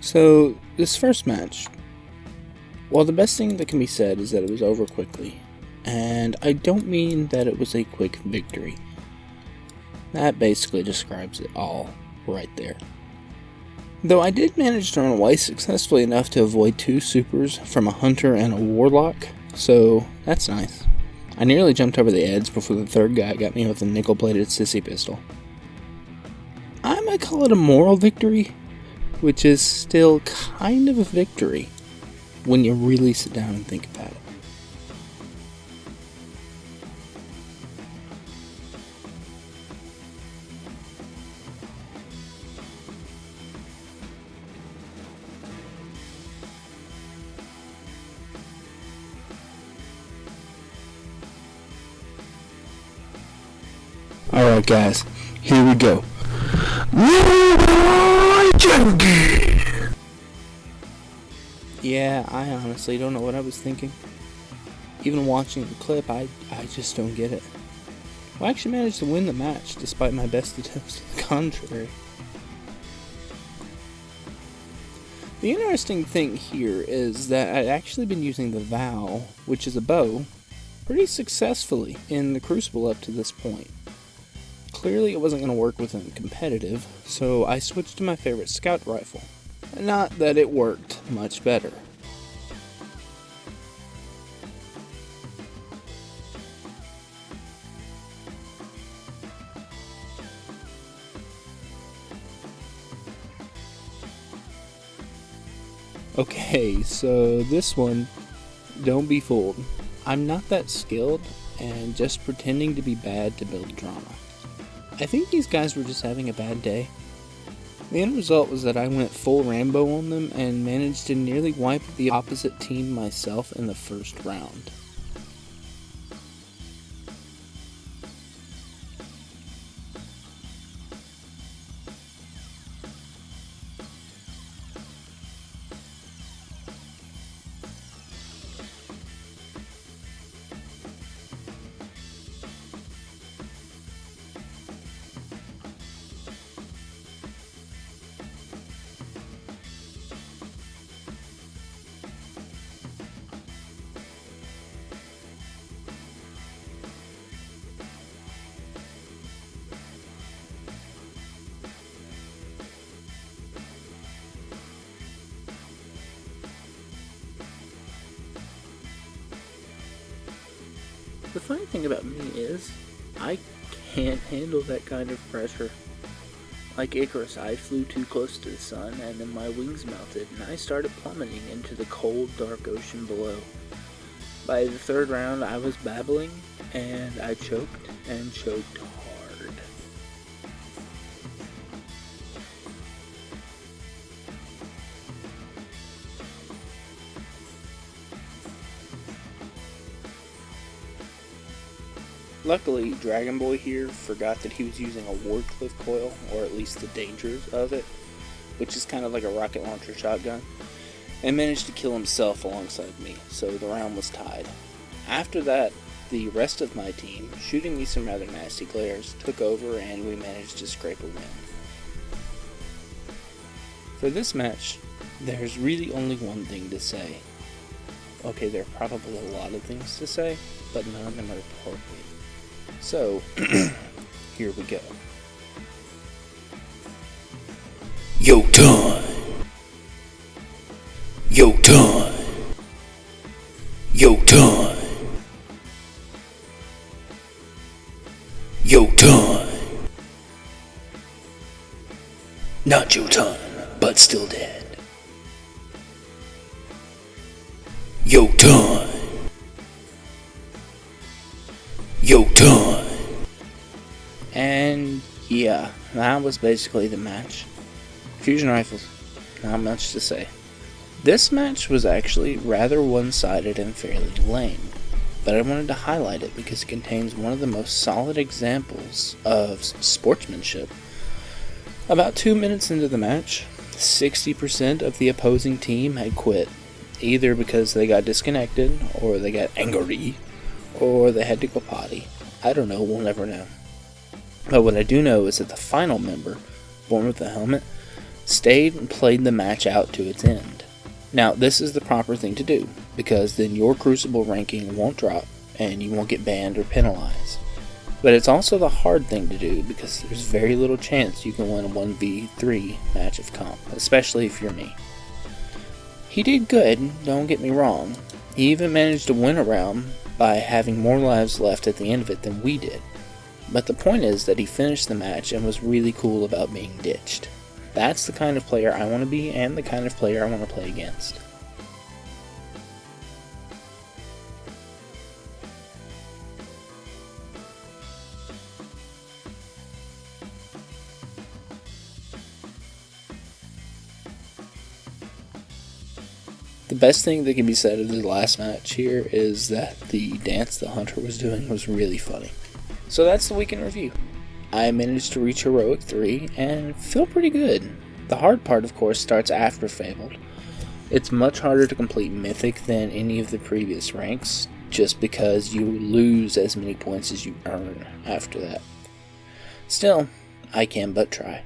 So, this first match, well, the best thing that can be said is that it was over quickly. And I don't mean that it was a quick victory. That basically describes it all right there. Though I did manage to run away successfully enough to avoid 2 supers from a hunter and a warlock, so that's nice. I nearly jumped over the edge before the third guy got me with a nickel-plated sissy pistol. I might call it a moral victory, which is still kind of a victory when you really sit down and think about it. Alright guys, here we go. Yeah, I honestly don't know what I was thinking. Even watching the clip, I just don't get it. I actually managed to win the match despite my best attempts to the contrary. The interesting thing here is that I'd actually been using the vow, which is a bow, pretty successfully in the crucible up to this point. Clearly it wasn't going to work with him competitive, so I switched to my favorite scout rifle. Not that it worked much better. Okay, so this one, don't be fooled. I'm not that skilled and just pretending to be bad to build drama. I think these guys were just having a bad day. The end result was that I went full Rambo on them and managed to nearly wipe the opposite team myself in the first round. The funny thing about me is, I can't handle that kind of pressure. Like Icarus, I flew too close to the sun, and then my wings melted, and I started plummeting into the cold, dark ocean below. By the third round, I was babbling, and I choked, and choked hard. Luckily, Dragon Boy here forgot that he was using a Wardcliffe coil, or at least the dangers of it, which is kind of like a rocket launcher shotgun, and managed to kill himself alongside me, so the round was tied. After that, the rest of my team, shooting me some rather nasty glares, took over and we managed to scrape a win. For this match, there's really only one thing to say. Okay, there are probably a lot of things to say, but none of them are appropriate. So, here we go. Yo time! Yo time! Yo time! Yo time! Not your time, but still dead. Yo time! Yo time! And yeah, that was basically the match. Fusion rifles, not much to say. This match was actually rather one-sided and fairly lame, but I wanted to highlight it because it contains one of the most solid examples of sportsmanship. About 2 minutes into the match, 60% of the opposing team had quit, either because they got disconnected, or they got angry, or they had to go potty. I don't know, we'll never know. But what I do know is that the final member, born with the helmet, stayed and played the match out to its end. Now, this is the proper thing to do, because then your crucible ranking won't drop, and you won't get banned or penalized. But it's also the hard thing to do, because there's very little chance you can win a 1v3 match of comp, especially if you're me. He did good, don't get me wrong. He even managed to win a round by having more lives left at the end of it than we did. But the point is that he finished the match and was really cool about being ditched. That's the kind of player I want to be, and the kind of player I want to play against. The best thing that can be said of the last match here is that the dance the Hunter was doing was really funny. So that's the week in review. I managed to reach Heroic 3 and feel pretty good. The hard part, of course, starts after Fabled. It's much harder to complete Mythic than any of the previous ranks, just because you lose as many points as you earn after that. Still, I can but try.